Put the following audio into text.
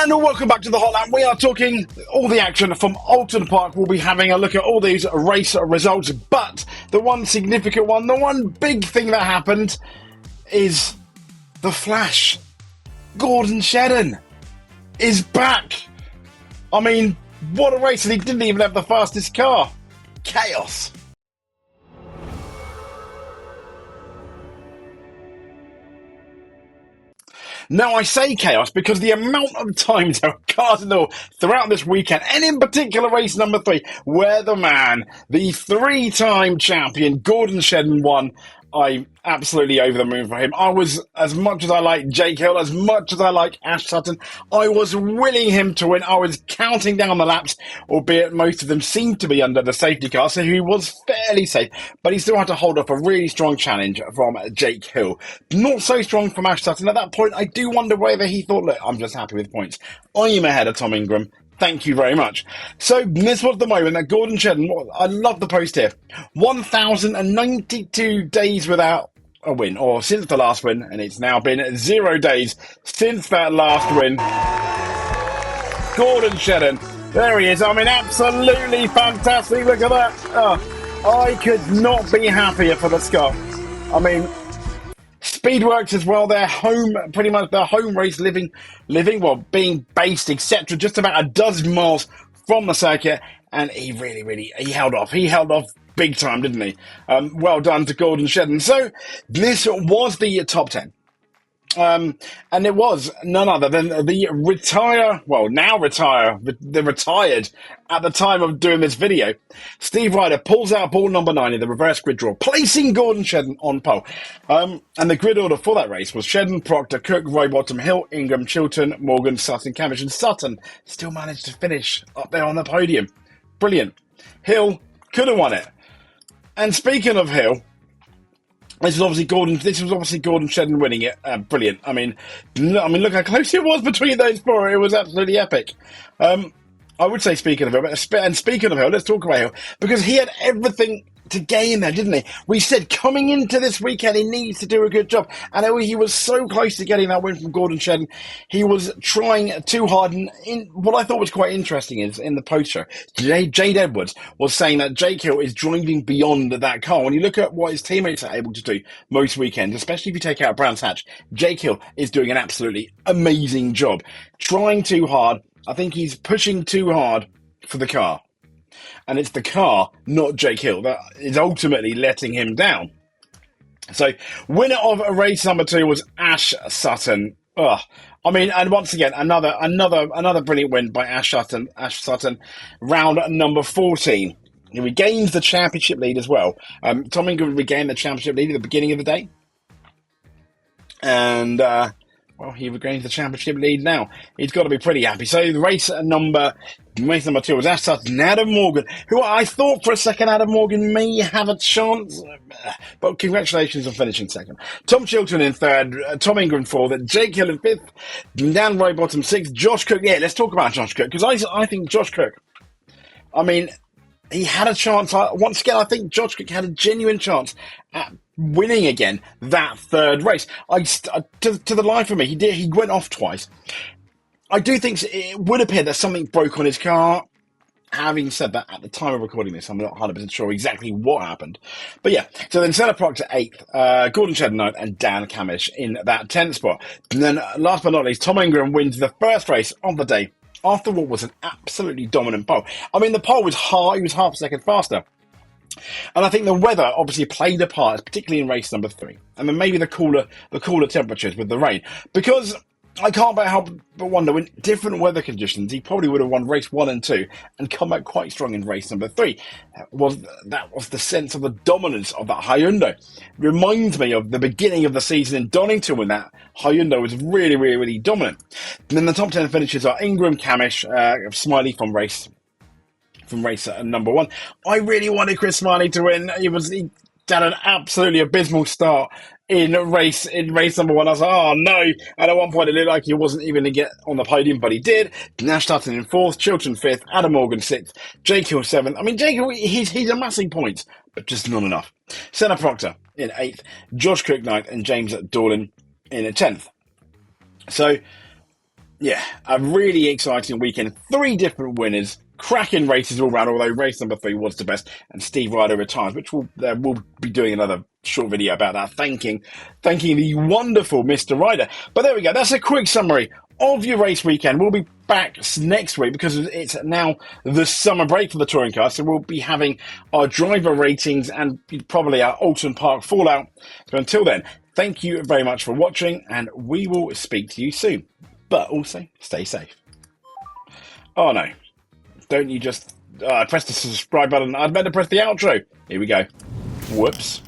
And welcome back to the Hotline. We are talking all the action from Oulton Park. We'll be having a look at all these race results, but the one significant one, the one big thing that happened is the Flash. Gordon Shedden is back. I mean, what a race, and he didn't even have the fastest car. Chaos. Now, I say chaos because the amount of times there are cars in the wall throughout this weekend, and in particular race number 3, where the man, the 3-time champion, Gordon Shedden, won. I'm absolutely over the moon for him. I was, as much as I like Jake Hill, as much as I like Ash Sutton, I was willing him to win. I was counting down the laps, albeit most of them seemed to be under the safety car, so he was fairly safe, but he still had to hold off a really strong challenge from Jake Hill. Not so strong from Ash Sutton. At that point, I do wonder whether he thought, look, I'm just happy with points. I am ahead of Tom Ingram. Thank you very much. So this was the moment that Gordon Shedden, I love the post here, 1,092 days without a win, or since the last win, and it's now been 0 days since that last win. Gordon Shedden, there he is. I mean, absolutely fantastic. Look at that. I could not be happier for the Scot. I mean, Speedworks as well, their home, pretty much their home race, being based, etc., just about a dozen miles from the circuit, and he held off. He held off big time, didn't he? Well done to Gordon Shedden. So this was the top 10. And it was none other than the retired at the time of doing this video. Steve Ryder pulls out ball number 9 in the reverse grid draw, placing Gordon Shedden on pole. And the grid order for that race was Shedden, Proctor, Cook, Rowbottom, Hill, Ingram, Chilton, Morgan, Sutton, Camish, and Sutton still managed to finish up there on the podium. Brilliant. Hill could have won it. And speaking of Hill, this was obviously Gordon Shedden winning it. Brilliant. I mean, look how close it was between those four. It was absolutely epic. I would say speaking of Hill, and speaking of Hill, let's talk about Hill, because he had everything to gain there, didn't he? We said coming into this weekend, he needs to do a good job. And he was so close to getting that win from Gordon Shedden. He was trying too hard. And what I thought was quite interesting is in the post-show, Jade Edwards was saying that Jake Hill is driving beyond that car. When you look at what his teammates are able to do most weekends, especially if you take out Brands Hatch, Jake Hill is doing an absolutely amazing job. Trying too hard. I think he's pushing too hard for the car. And it's the car, not Jake Hill, that is ultimately letting him down. So, winner of race number 2 was Ash Sutton. I mean, and once again, another brilliant win by Ash Sutton. Round number 14. He regains the championship lead as well. Tom Ingram regained the championship lead at the beginning of the day. And, he regains the championship lead now. He's got to be pretty happy. So race number 2 was Ash Sutton, Adam Morgan, who I thought for a second Adam Morgan may have a chance, but congratulations on finishing second. Tom Chilton in third, Tom Ingram 4th, Jake Hill in 5th, Dan Rowbottom 6th, Josh Cook. Yeah, let's talk about Josh Cook, because I think Josh Cook, I mean, he had a chance. Once again, I think Josh Cook had a genuine chance at winning again that third race. To the life of me, he went off twice. I do think it would appear that something broke on his car. Having said that, at the time of recording this, I'm not 100% sure exactly what happened. But yeah, so then Senna Proctor 8th, Gordon Shedden 9th, and Dan Camish in that 10th spot. And then last but not least, Tom Ingram wins the first race of the day after what was an absolutely dominant pole. I mean, the pole was he was half a second faster. And I think the weather obviously played a part, particularly in race number 3. And then maybe the cooler temperatures with the rain. Because I can't help but wonder, in different weather conditions, he probably would have won race 1 and 2 and come back quite strong in race number 3. That was the sense of the dominance of that Hyundai. Reminds me of the beginning of the season in Donington when that Hyundai was really, really, really dominant. And then the top 10 finishes are Ingram, Camish, Smiley from race number 1. I really wanted Chris Smiley to win. He had an absolutely abysmal start in race number 1. I was like, oh no. And at one point it looked like he wasn't even going to get on the podium, but he did. Nash Sutton in 4th, Chilton 5th, Adam Morgan 6th, Jake Hill 7th. I mean, Jake Hill, he's amassing points, but just not enough. Senna Proctor in 8th, Josh Cook 9th, and James Dorlin in 10th. So Yeah, a really exciting weekend. 3 different winners, cracking races all round, although race number 3 was the best, and Steve Ryder retires, which we'll be doing another short video about that, thanking the wonderful Mr. Ryder. But there we go, that's a quick summary of your race weekend. We'll be back next week because it's now the summer break for the touring car, so we'll be having our driver ratings and probably our Oulton Park fallout. So until then, thank you very much for watching, and we will speak to you soon. But also, stay safe. Oh no, don't you just press the subscribe button. I'd better press the outro. Here we go. Whoops.